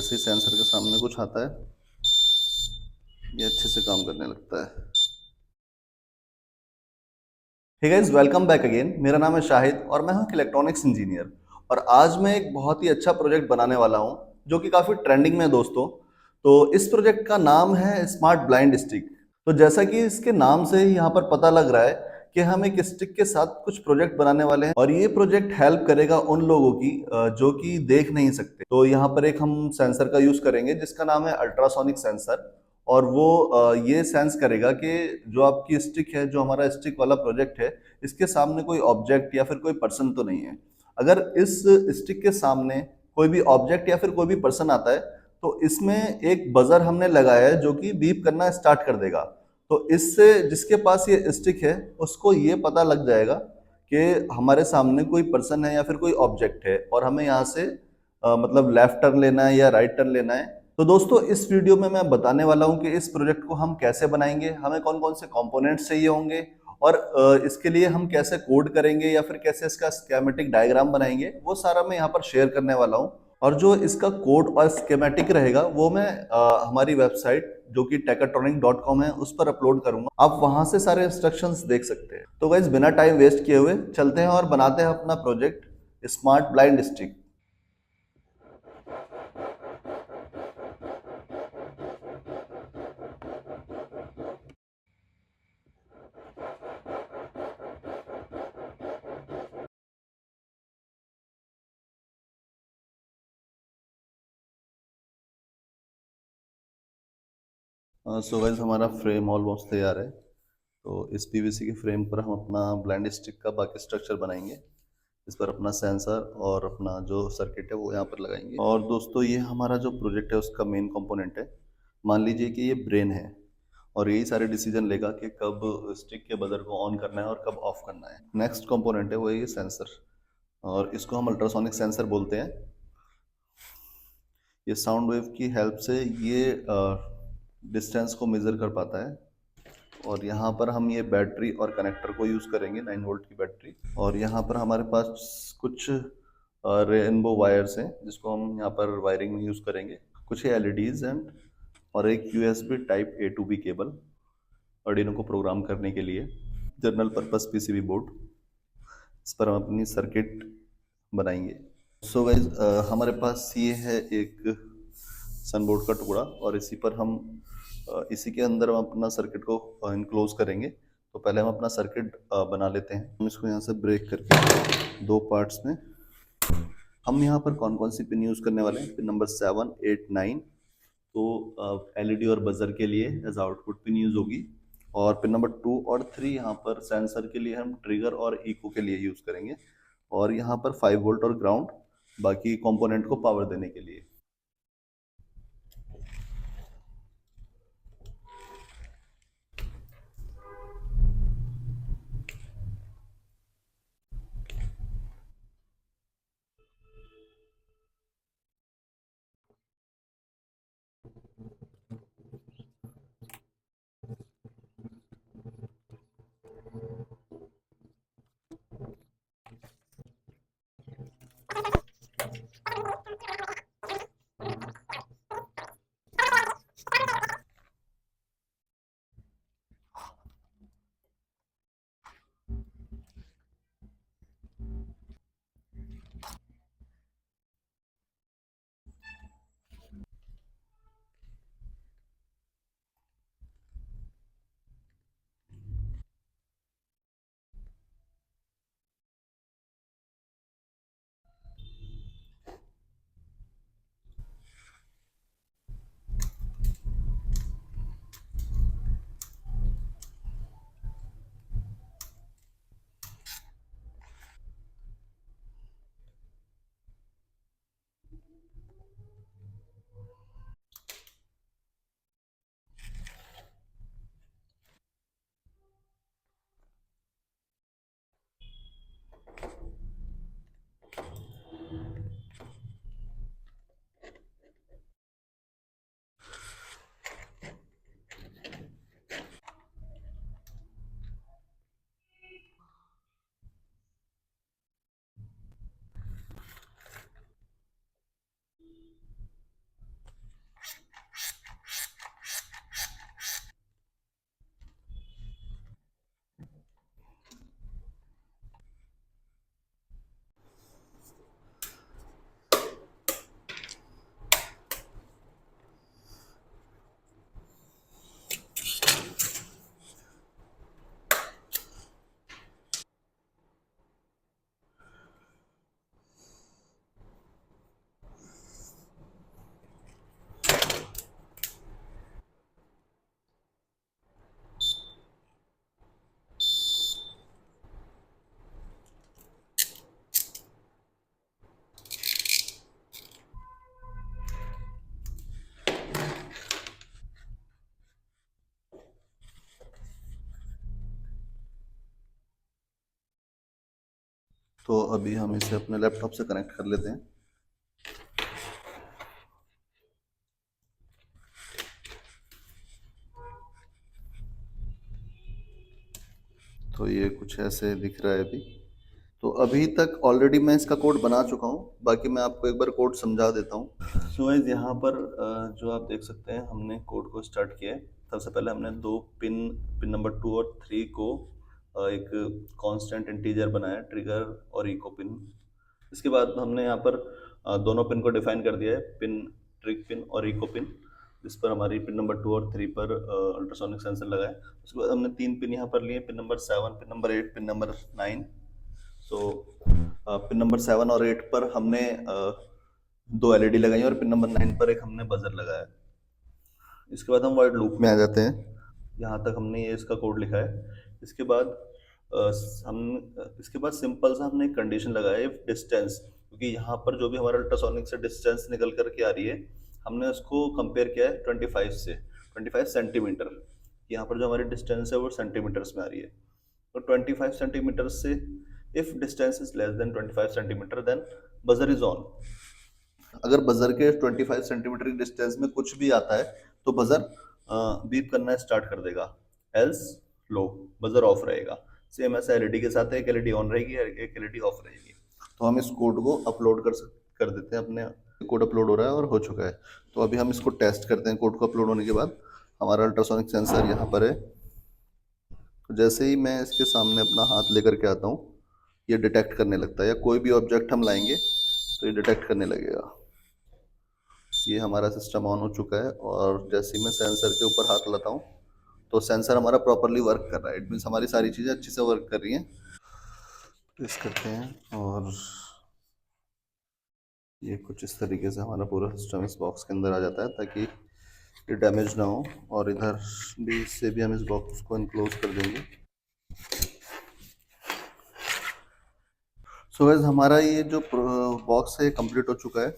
जैसे ही सेंसर के सामने कुछ आता है ये अच्छे से काम करने लगता है। Hey guys, welcome back again. मेरा नाम है शाहिद और मैं हूं एक इलेक्ट्रॉनिक्स इंजीनियर। और आज मैं एक बहुत ही अच्छा प्रोजेक्ट बनाने वाला हूं जो कि काफी ट्रेंडिंग में है दोस्तों। तो इस प्रोजेक्ट का नाम है स्मार्ट ब्लाइंड स्टिक। तो जैसा कि इसके नाम से ही यहाँ पर पता लग रहा है कि हम एक स्टिक के साथ कुछ प्रोजेक्ट बनाने वाले हैं और ये प्रोजेक्ट हेल्प करेगा उन लोगों की जो कि देख नहीं सकते। तो यहाँ पर एक हम सेंसर का यूज करेंगे जिसका नाम है अल्ट्रासोनिक सेंसर। और वो ये सेंस करेगा कि जो आपकी स्टिक है, जो हमारा स्टिक वाला प्रोजेक्ट है, इसके सामने कोई ऑब्जेक्ट या फिर कोई पर्सन तो नहीं है। अगर इस स्टिक के सामने कोई भी ऑब्जेक्ट या फिर कोई भी पर्सन आता है तो इसमें एक बजर हमने लगाया है जो कि बीप करना स्टार्ट कर देगा। तो इससे जिसके पास ये स्टिक है उसको ये पता लग जाएगा कि हमारे सामने कोई पर्सन है या फिर कोई ऑब्जेक्ट है और हमें यहाँ से मतलब लेफ्ट टर्न लेना है या राइट टर्न लेना है। तो दोस्तों इस वीडियो में मैं बताने वाला हूं कि इस प्रोजेक्ट को हम कैसे बनाएंगे, हमें कौन कौन से कंपोनेंट्स चाहिए होंगे और इसके लिए हम कैसे कोड करेंगे या फिर कैसे इसका स्कीमेटिक डायग्राम बनाएंगे, वो सारा मैं यहाँ पर शेयर करने वाला हूँ। और जो इसका कोड और स्कीमेटिक रहेगा वो मैं हमारी वेबसाइट जो कि techatronic.com है उस पर अपलोड करूंगा। आप वहां से सारे इंस्ट्रक्शंस देख सकते हैं। तो गाइस बिना टाइम वेस्ट किए हुए चलते हैं और बनाते हैं अपना project smart blind stick. So guys हमारा फ्रेम ऑलमोस्ट तैयार है। तो इस पीवीसी के फ्रेम पर हम अपना ब्लाइंड स्टिक का बाकी स्ट्रक्चर बनाएंगे। इस पर अपना सेंसर और अपना जो सर्किट है वो यहाँ पर लगाएंगे। और दोस्तों ये हमारा जो प्रोजेक्ट है उसका मेन कंपोनेंट है। मान लीजिए कि ये ब्रेन है और यही सारे डिसीजन लेगा कि कब स्टिक के बजर को ऑन करना है और कब ऑफ करना है। नेक्स्ट कंपोनेंट है वो है ये सेंसर, और इसको हम अल्ट्रासोनिक सेंसर बोलते हैं। ये साउंड वेव की हेल्प से ये डिस्टेंस को मेजर कर पाता है। और यहाँ पर हम ये बैटरी और कनेक्टर को यूज़ करेंगे, 9 वोल्ट की बैटरी। और यहाँ पर हमारे पास कुछ रेनबो वायर्स हैं जिसको हम यहाँ पर वायरिंग में यूज़ करेंगे। कुछ एलईडीज एंड और एक USB type A to B cable Arduino को प्रोग्राम करने के लिए। जनरल पर्पस पीसीबी बोर्ड, इस पर हम अपनी सर्किट बनाएंगे। सो गाइज हमारे पास ये है एक सनबोर्ड का टुकड़ा और इसी पर हम इसी के अंदर हम अपना सर्किट को इनक्लोज करेंगे। तो पहले हम अपना सर्किट बना लेते हैं। हम इसको यहाँ से ब्रेक करके दो पार्ट्स में हम यहाँ पर कौन कौन सी पिन यूज़ करने वाले हैं। पिन नंबर 7, 8, 9 तो एलईडी और बजर के लिए एज आउटपुट पिन यूज़ होगी। और पिन नंबर 2 और 3 यहाँ पर सेंसर के लिए हम ट्रिगर और इको के लिए यूज़ करेंगे। और यहाँ पर 5 वोल्ट और ग्राउंड बाकी कंपोनेंट को पावर देने के लिए। तो अभी हम इसे अपने लैपटॉप से कनेक्ट कर लेते हैं। तो ये कुछ ऐसे दिख रहा है अभी। तो अभी तक ऑलरेडी मैं इसका कोड बना चुका हूँ, बाकी मैं आपको एक बार कोड समझा देता हूँ। सो गाइस यहाँ पर जो आप देख सकते हैं, हमने कोड को स्टार्ट किया है। सबसे पहले हमने दो पिन नंबर 2 और 3 को एक कांस्टेंट इंटीजर बनाया, ट्रिगर और इको पिन। इसके बाद हमने यहाँ पर दोनों पिन को डिफाइन कर दिया है, ट्रिग पिन और इको पिन, जिस पर हमारी पिन नंबर 2 और 3 पर अल्ट्रासोनिक सेंसर लगा है। उसके बाद हमने 3 पिन यहाँ पर लिए, pin number 7, pin number 8, pin number 9। सो पिन नंबर 7 और 8 पर हमने दो एलईडी लगाई और पिन नंबर 9 पर एक हमने बजर लगाया। इसके बाद हम वाइड लूप में आ जाते हैं। यहाँ तक हमने ये इसका कोड लिखा है। इसके बाद इसके बाद सिंपल सा हमने एक कंडीशन लगाया है, इफ डिस्टेंस, क्योंकि यहाँ पर जो भी हमारा अल्ट्रासोनिक से डिस्टेंस निकल करके आ रही है, हमने उसको कंपेयर किया है 25 से, 25 सेंटीमीटर। यहाँ पर जो हमारी डिस्टेंस है वो सेंटीमीटर्स में आ रही है। तो 25 सेंटीमीटर से if distance is less than 25 centimetre then buzzer is on. अगर बजर के 25 सेंटीमीटर की डिस्टेंस में कुछ भी आता है तो बजर बीप करना स्टार्ट कर देगा, एल्स लो, बजर ऑफ रहेगा। सेम ऐसा एलईडी के साथ है, एक एलईडी ऑन रहेगी, एक एलईडी ऑफ रहेगी। तो हम इस कोड को अपलोड कर देते हैं अपने। कोड अपलोड हो रहा है और हो चुका है। तो अभी हम इसको टेस्ट करते हैं। कोड को अपलोड होने के बाद हमारा अल्ट्रासोनिक सेंसर यहाँ पर है। तो जैसे ही मैं इसके सामने अपना हाथ लेकर के आता हूँ, ये डिटेक्ट करने लगता है, या कोई भी ऑब्जेक्ट हम लाएंगे तो ये डिटेक्ट करने लगेगा। ये हमारा सिस्टम ऑन हो चुका है और जैसे ही मैं सेंसर के ऊपर हाथ लाता हूँ तो सेंसर हमारा प्रॉपरली वर्क कर रहा है। इट मीन्स हमारी सारी चीज़ें अच्छे से वर्क कर रही हैं। प्रेस करते हैं और ये कुछ इस तरीके से हमारा पूरा सिस्टम इस बॉक्स के अंदर आ जाता है, ताकि ये डैमेज ना हो। और इधर भी से भी हम इस बॉक्स को इनक्लोज कर देंगे। सो गाइस हमारा ये जो बॉक्स है कंप्लीट हो चुका है।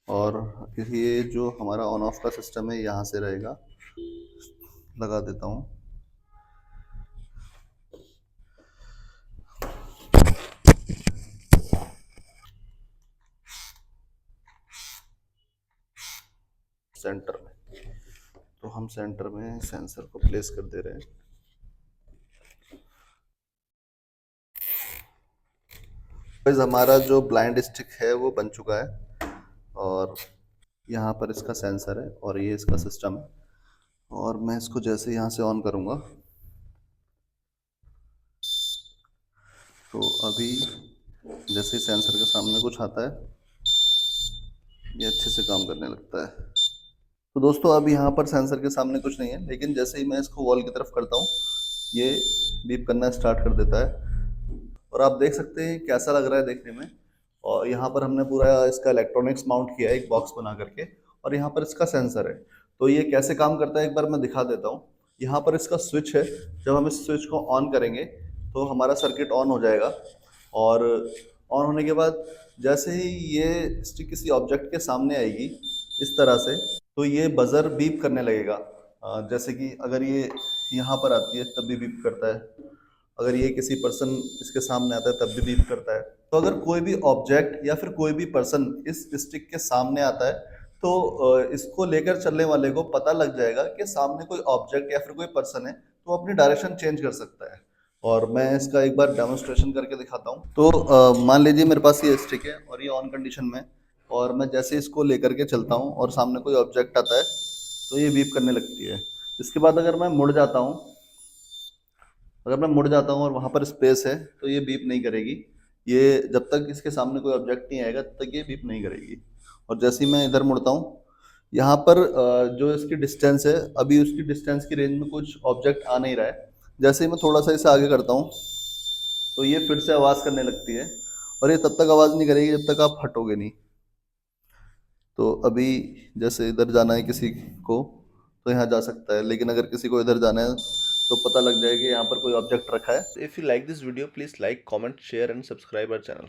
और ये जो हमारा ऑन ऑफ का सिस्टम है यहाँ से रहेगा। लगा देता हूँ। सेंटर में, तो हम सेंटर में सेंसर को प्लेस कर दे रहे हैं। हमारा जो ब्लाइंड स्टिक है वो बन चुका है और यहाँ पर इसका सेंसर है और ये इसका सिस्टम है। और मैं इसको जैसे यहाँ से ऑन करूँगा तो अभी जैसे ही सेंसर के सामने कुछ आता है, ये अच्छे से काम करने लगता है। तो दोस्तों अब यहाँ पर सेंसर के सामने कुछ नहीं है, लेकिन जैसे ही मैं इसको वॉल की तरफ करता हूँ, ये बीप करना स्टार्ट कर देता है। और आप देख सकते हैं कैसा लग रहा है देखने में। और यहाँ पर हमने पूरा इसका इलेक्ट्रॉनिक्स माउंट किया है एक बॉक्स बना करके, और यहाँ पर इसका सेंसर है। तो ये कैसे काम करता है एक बार मैं दिखा देता हूँ। यहाँ पर इसका स्विच है। जब हम इस स्विच को ऑन करेंगे तो हमारा सर्किट ऑन हो जाएगा। और ऑन होने के बाद जैसे ही ये स्टिक किसी ऑब्जेक्ट के सामने आएगी इस तरह से, तो ये बजर बीप करने लगेगा। जैसे कि अगर ये यहाँ पर आती है तब भी बीप करता है, अगर ये किसी पर्सन इसके सामने आता है तब भी बीप करता है। तो अगर कोई भी ऑब्जेक्ट या फिर कोई भी पर्सन इस स्टिक के सामने आता है तो इसको लेकर चलने वाले को पता लग जाएगा कि सामने कोई ऑब्जेक्ट या फिर कोई पर्सन है, तो अपनी डायरेक्शन चेंज कर सकता है। और मैं इसका एक बार डेमोन्स्ट्रेशन करके दिखाता हूँ। तो मान लीजिए मेरे पास ये स्टिक है और ये ऑन कंडीशन में, और मैं जैसे इसको लेकर के चलता हूँ और सामने कोई ऑब्जेक्ट आता है तो ये बीप करने लगती है। इसके बाद अगर मैं मुड़ जाता हूँ, और वहाँ पर स्पेस है तो ये बीप नहीं करेगी। ये जब तक इसके सामने कोई ऑब्जेक्ट नहीं आएगा तब तक ये बीप नहीं करेगी। और जैसे ही मैं इधर मुड़ता हूँ, यहाँ पर जो इसकी डिस्टेंस है, अभी उसकी डिस्टेंस की रेंज में कुछ ऑब्जेक्ट आ नहीं रहा है। जैसे ही मैं थोड़ा सा इसे आगे करता हूँ तो ये फिर से आवाज़ करने लगती है, और ये तब तक आवाज़ नहीं करेगी जब तक आप हटोगे नहीं। तो अभी जैसे इधर जाना है किसी को तो यहाँ जा सकता है, लेकिन अगर किसी को इधर जाना है तो पता लग जाएगा यहाँ पर कोई ऑब्जेक्ट रखा है। If you like this video please like, comment, share and subscribe our channel.